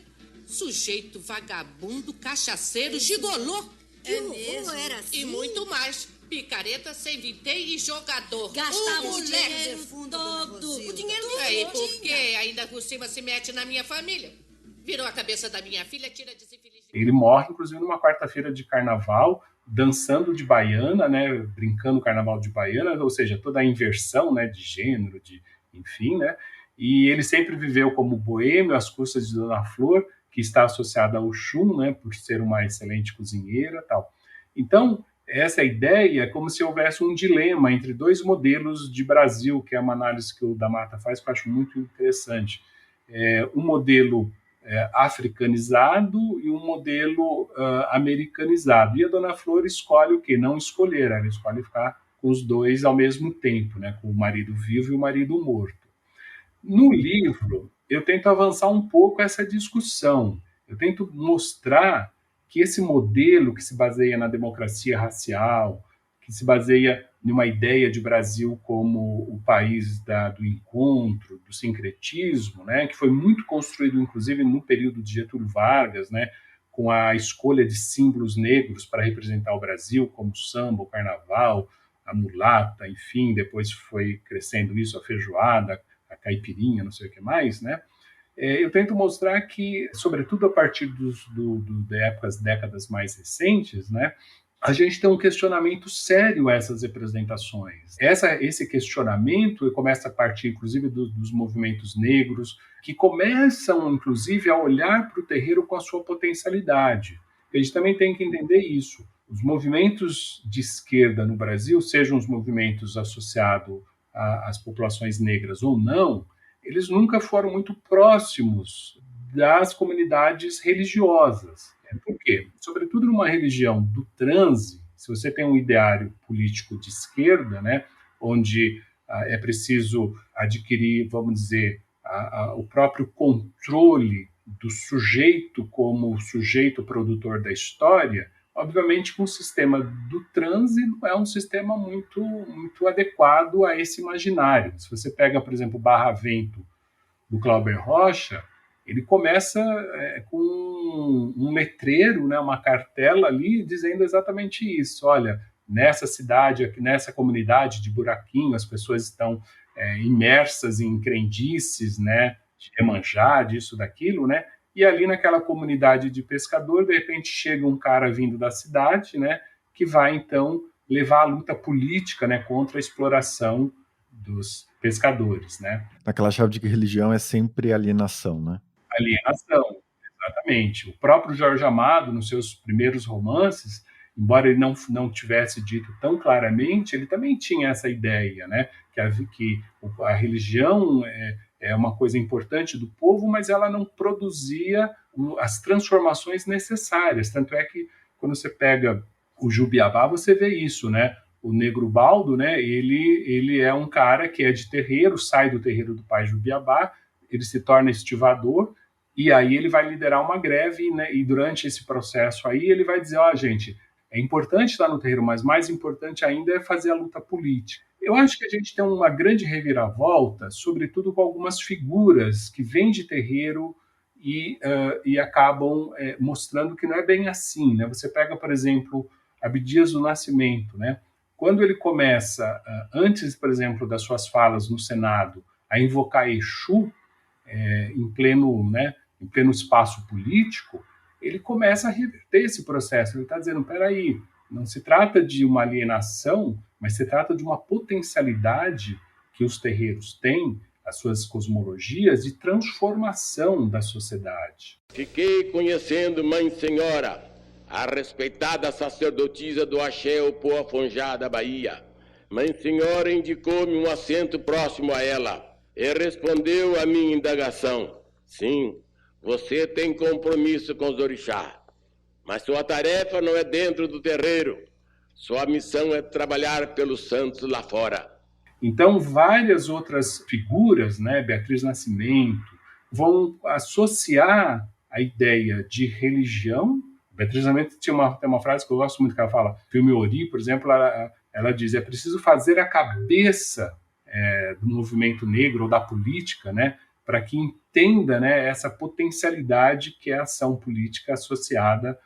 Sujeito vagabundo, cachaceiro, gigolô. É mesmo? Era assim? E muito mais. Picareta, sem vintém e jogador. Gastava o dinheiro todo. O dinheiro dele Aí, não por tinha. quê? Ainda por cima se mete na minha família. Virou a cabeça da minha filha, tira de sífilis. Ele morre, inclusive, numa quarta-feira de carnaval, dançando de baiana, né, brincando o carnaval de baiana, ou seja, toda a inversão, né, de gênero, enfim, né, e ele sempre viveu como boêmio às custas de Dona Flor, que está associada ao Oxum, né, por ser uma excelente cozinheira, tal. Então, essa ideia é como se houvesse um dilema entre dois modelos de Brasil, que é uma análise que o da Mata faz, que eu acho muito interessante. Um modelo africanizado e um modelo americanizado. E a Dona Flor escolhe o quê? Não escolher, ela escolhe ficar com os dois ao mesmo tempo, né? Com o marido vivo e o marido morto. No livro, eu tento avançar um pouco essa discussão. Eu tento mostrar que esse modelo que se baseia na democracia racial, que se baseia numa ideia de Brasil como o país do encontro, do sincretismo, né, que foi muito construído, inclusive, no período de Getúlio Vargas, né, com a escolha de símbolos negros para representar o Brasil, como o samba, o carnaval, a mulata, enfim, depois foi crescendo isso, a feijoada, a caipirinha, não sei o que mais, né? Eu tento mostrar que, sobretudo a partir décadas mais recentes, né, a gente tem um questionamento sério a essas representações. Esse questionamento começa a partir, inclusive, dos movimentos negros, que começam, inclusive, a olhar para o terreiro com a sua potencialidade. A gente também tem que entender isso. Os movimentos de esquerda no Brasil, sejam os movimentos associados às populações negras ou não, eles nunca foram muito próximos das comunidades religiosas. Por quê? Sobretudo numa religião do transe, se você tem um ideário político de esquerda, né, onde é preciso adquirir, vamos dizer, o próprio controle do sujeito como sujeito produtor da história, obviamente que um sistema do transe não é um sistema muito, muito adequado a esse imaginário. Se você pega, por exemplo, Barra Vento, do Clauber Rocha, ele começa com um letreiro, né, uma cartela ali, dizendo exatamente isso. Olha, nessa cidade, aqui, nessa comunidade de Buraquinho, as pessoas estão imersas em crendices, né, de Iemanjá, disso, daquilo, né? E ali naquela comunidade de pescador, de repente chega um cara vindo da cidade, né, que vai então levar a luta política, né, contra a exploração dos pescadores, né? Naquela chave de que religião é sempre alienação, né? Alienação, exatamente. O próprio Jorge Amado, nos seus primeiros romances, embora ele não tivesse dito tão claramente, ele também tinha essa ideia, né, que a religião é uma coisa importante do povo, mas ela não produzia as transformações necessárias. Tanto é que, quando você pega o Jubiabá, você vê isso, né? O Negro Baldo, né? Ele é um cara que é de terreiro, sai do terreiro do pai Jubiabá, ele se torna estivador, e aí ele vai liderar uma greve, né? E durante esse processo aí, ele vai dizer, gente, é importante estar no terreiro, mas mais importante ainda é fazer a luta política. Eu acho que a gente tem uma grande reviravolta, sobretudo com algumas figuras que vêm de terreiro e acabam mostrando que não é bem assim, né? Você pega, por exemplo, Abdias do Nascimento, né? Quando ele começa, antes, por exemplo, das suas falas no Senado, a invocar Exu em pleno espaço político, ele começa a reverter esse processo. Ele está dizendo, peraí, não se trata de uma alienação, mas se trata de uma potencialidade que os terreiros têm, as suas cosmologias, de transformação da sociedade. Fiquei conhecendo Mãe Senhora, a respeitada sacerdotisa do Axé Opoafonjá da Bahia, Mãe Senhora indicou-me um assento próximo a ela e respondeu à minha indagação: sim, você tem compromisso com os orixás, mas sua tarefa não é dentro do terreiro. Sua missão é trabalhar pelos santos lá fora. Então, várias outras figuras, né, Beatriz Nascimento, vão associar a ideia de religião. Beatriz Nascimento tem uma frase que eu gosto muito, que ela fala, filme Ori, por exemplo, ela diz, é preciso fazer a cabeça do movimento negro ou da política, né, para que entenda, né, essa potencialidade que é a ação política associada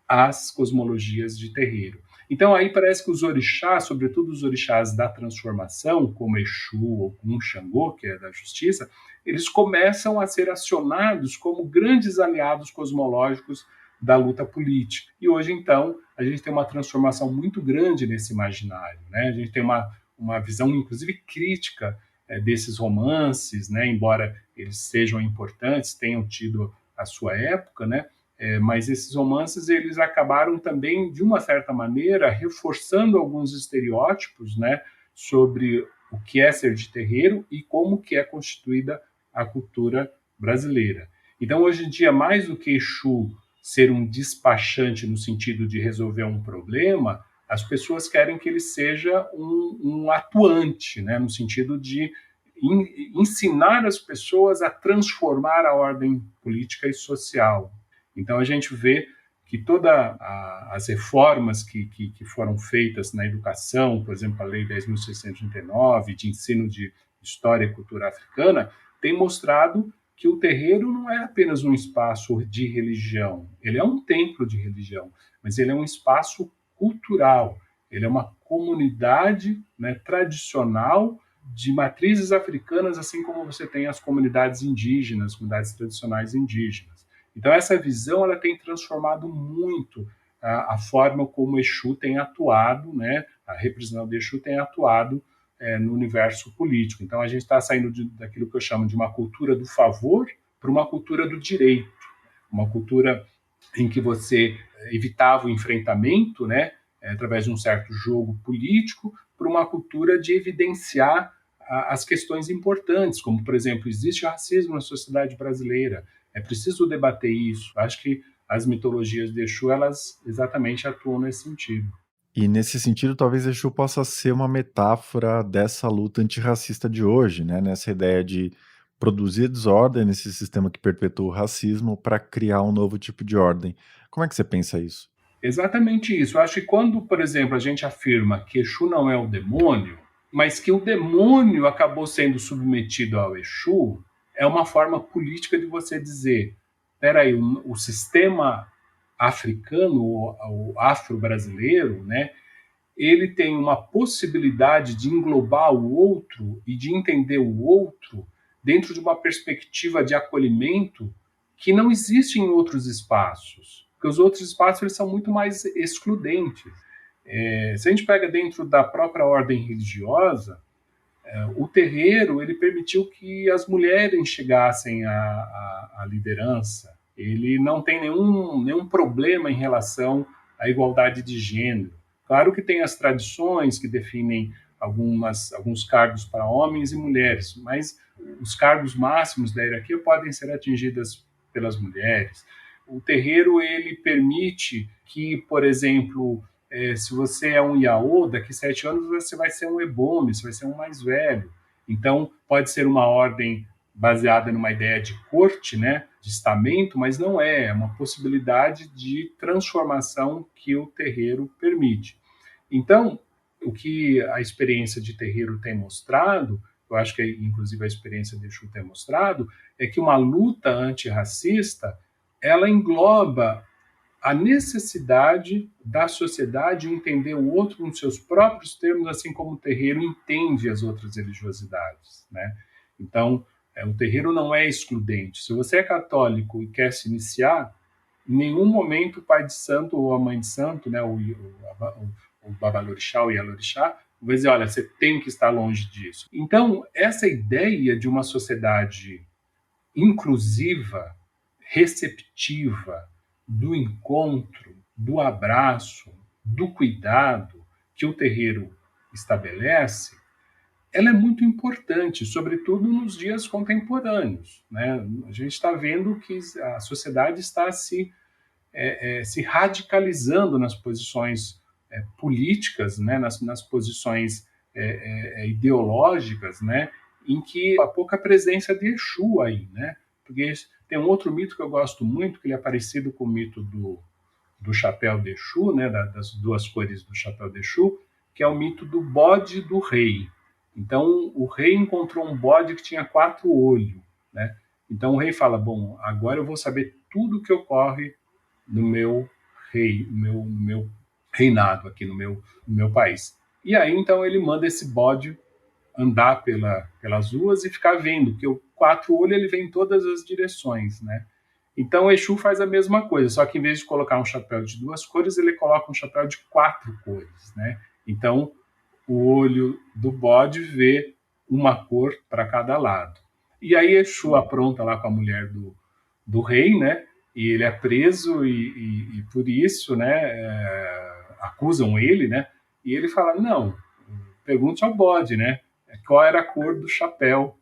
às cosmologias de terreiro. Então aí parece que os orixás, sobretudo os orixás da transformação, como Exu ou como Xangô, que é da justiça, eles começam a ser acionados como grandes aliados cosmológicos da luta política. E hoje, então, a gente tem uma transformação muito grande nesse imaginário, né? A gente tem uma visão, inclusive, crítica desses romances, né? Embora eles sejam importantes, tenham tido a sua época, né? Mas esses romances eles acabaram também, de uma certa maneira, reforçando alguns estereótipos, né, sobre o que é ser de terreiro e como que é constituída a cultura brasileira. Então, hoje em dia, mais do que Exu ser um despachante no sentido de resolver um problema, as pessoas querem que ele seja um atuante, né, no sentido de ensinar as pessoas a transformar a ordem política e social. Então, a gente vê que todas as reformas que foram feitas na educação, por exemplo, a Lei 10.639, de ensino de história e cultura africana, tem mostrado que o terreiro não é apenas um espaço de religião, ele é um templo de religião, mas ele é um espaço cultural, ele é uma comunidade, né, tradicional de matrizes africanas, assim como você tem as comunidades indígenas, comunidades tradicionais indígenas. Então, essa visão ela tem transformado muito a forma como Exu tem atuado, né? A representação de Exu tem atuado no universo político. Então, a gente está saindo daquilo que eu chamo de uma cultura do favor para uma cultura do direito, uma cultura em que você evitava o enfrentamento, né? Através de um certo jogo político, para uma cultura de evidenciar as questões importantes, como, por exemplo, existe racismo na sociedade brasileira, é preciso debater isso. Acho que as mitologias de Exu, elas exatamente atuam nesse sentido. E nesse sentido, talvez Exu possa ser uma metáfora dessa luta antirracista de hoje, né? Nessa ideia de produzir desordem nesse sistema que perpetua o racismo para criar um novo tipo de ordem. Como é que você pensa isso? Exatamente isso. Eu acho que quando, por exemplo, a gente afirma que Exu não é o demônio, mas que o demônio acabou sendo submetido ao Exu, é uma forma política de você dizer, peraí, o sistema africano, o afro-brasileiro, né, ele tem uma possibilidade de englobar o outro e de entender o outro dentro de uma perspectiva de acolhimento que não existe em outros espaços, porque os outros espaços eles são muito mais excludentes. Se a gente pega dentro da própria ordem religiosa, o terreiro ele permitiu que as mulheres chegassem à liderança. Ele não tem nenhum problema em relação à igualdade de gênero. Claro que tem as tradições que definem alguns cargos para homens e mulheres, mas os cargos máximos da hierarquia podem ser atingidos pelas mulheres. O terreiro ele permite que, por exemplo, se você é um Iaô, daqui 7 anos você vai ser um Ebome, você vai ser um mais velho. Então, pode ser uma ordem baseada numa ideia de corte, né, de estamento, mas não é uma possibilidade de transformação que o terreiro permite. Então, o que a experiência de terreiro tem mostrado, eu acho que inclusive a experiência de Exu tem mostrado, é que uma luta antirracista, ela engloba a necessidade da sociedade entender o outro nos seus próprios termos, assim como o terreiro entende as outras religiosidades, né? Então, o terreiro não é excludente. Se você é católico e quer se iniciar, em nenhum momento o pai de santo ou a mãe de santo, né, o babalorixá ou ialorixá, vai dizer, olha, você tem que estar longe disso. Então, essa ideia de uma sociedade inclusiva, receptiva, do encontro, do abraço, do cuidado que o terreiro estabelece, ela é muito importante, sobretudo nos dias contemporâneos, né? A gente está vendo que a sociedade está se radicalizando nas posições políticas, né? nas posições ideológicas, né? Em que há pouca presença de Exu aí, né? Porque tem um outro mito que eu gosto muito, que ele é parecido com o mito do chapéu de Exu, né? Das duas cores do chapéu de Exu, que é o mito do bode do rei. Então, o rei encontrou um bode que tinha 4 olhos, né? Então, o rei fala, bom, agora eu vou saber tudo o que ocorre no meu reinado aqui, no meu país. E aí, então, ele manda esse bode andar pelas ruas e ficar vendo, porque o 4 olhos ele vem em todas as direções, né? Então, o Exu faz a mesma coisa, só que em vez de colocar um chapéu de 2 cores, ele coloca um chapéu de 4 cores, né? Então, o olho do bode vê uma cor para cada lado. E aí Exu apronta lá com a mulher do rei, né? E ele é preso e por isso, né, acusam ele, né? E ele fala, não, pergunte ao bode, né? Qual era a cor do chapéu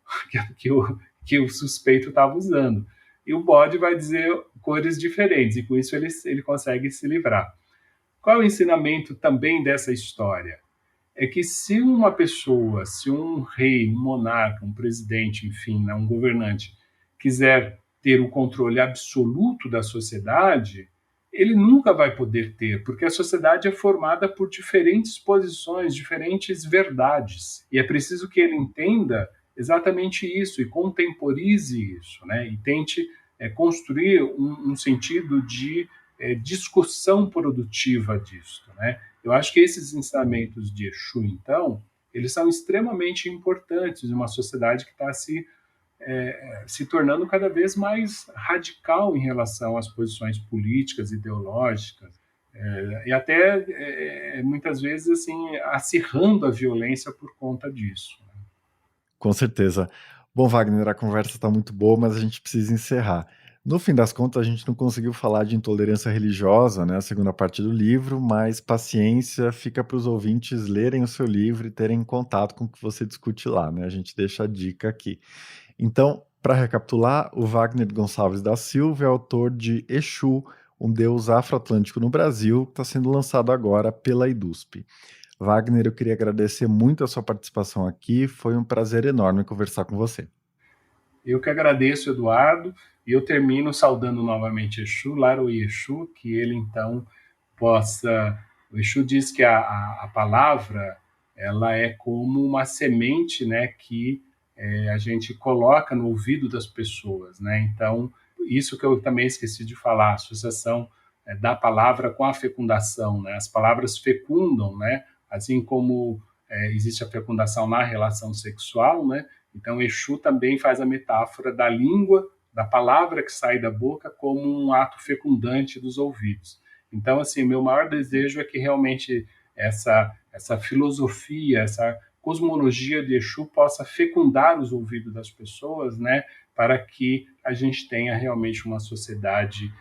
que o suspeito estava usando. E o bode vai dizer cores diferentes, e com isso ele consegue se livrar. Qual é o ensinamento também dessa história? É que se uma pessoa, se um rei, um monarca, um presidente, enfim, né, um governante, quiser ter o controle absoluto da sociedade, ele nunca vai poder ter, porque a sociedade é formada por diferentes posições, diferentes verdades. E é preciso que ele entenda exatamente isso e contemporize isso, né? E tente construir um sentido de discussão produtiva disso, né? Eu acho que esses ensinamentos de Exu, então, eles são extremamente importantes em uma sociedade que está se tornando cada vez mais radical em relação às posições políticas, ideológicas, e até, muitas vezes, assim, acirrando a violência por conta disso. Né? Com certeza. Bom, Wagner, a conversa está muito boa, mas a gente precisa encerrar. No fim das contas, a gente não conseguiu falar de intolerância religiosa, né, a segunda parte do livro, mas paciência, fica para os ouvintes lerem o seu livro e terem contato com o que você discute lá, né? A gente deixa a dica aqui. Então, para recapitular, o Wagner Gonçalves da Silva é autor de Exu, um deus afro-atlântico no Brasil, que está sendo lançado agora pela EDUSP. Wagner, eu queria agradecer muito a sua participação aqui, foi um prazer enorme conversar com você. Eu que agradeço, Eduardo, e eu termino saudando novamente Exu, Laroí Exu, que ele então possa... O Exu diz que a palavra ela é como uma semente, né, que a gente coloca no ouvido das pessoas, né? Então, isso que eu também esqueci de falar, a associação da palavra com a fecundação, né? As palavras fecundam, né? Assim como existe a fecundação na relação sexual, né? Então, Exu também faz a metáfora da língua, da palavra que sai da boca, como um ato fecundante dos ouvidos. Então, assim, meu maior desejo é que realmente essa filosofia, essa cosmologia de Exu possa fecundar os ouvidos das pessoas, né, para que a gente tenha realmente uma sociedade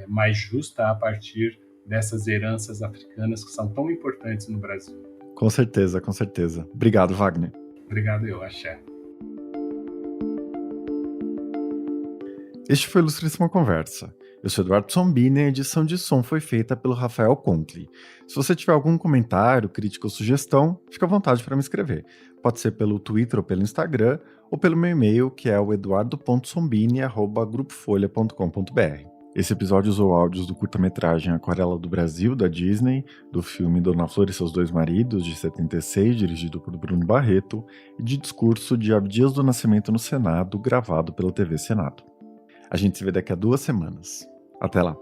mais justa a partir dessas heranças africanas que são tão importantes no Brasil. Com certeza, com certeza. Obrigado, Wagner. Obrigado, eu, axé. Este foi o Ilustríssima Conversa. Eu sou Eduardo Sombini e a edição de som foi feita pelo Rafael Conkle. Se você tiver algum comentário, crítica ou sugestão, fique à vontade para me escrever. Pode ser pelo Twitter ou pelo Instagram, ou pelo meu e-mail, que é o eduardo.sombini@grupofolha.com.br. Esse episódio usou áudios do curta-metragem Aquarela do Brasil, da Disney, do filme Dona Flor e seus dois maridos, de 76, dirigido por Bruno Barreto, e de discurso de Abdias do Nascimento no Senado, gravado pela TV Senado. A gente se vê daqui a 2 semanas. Até lá!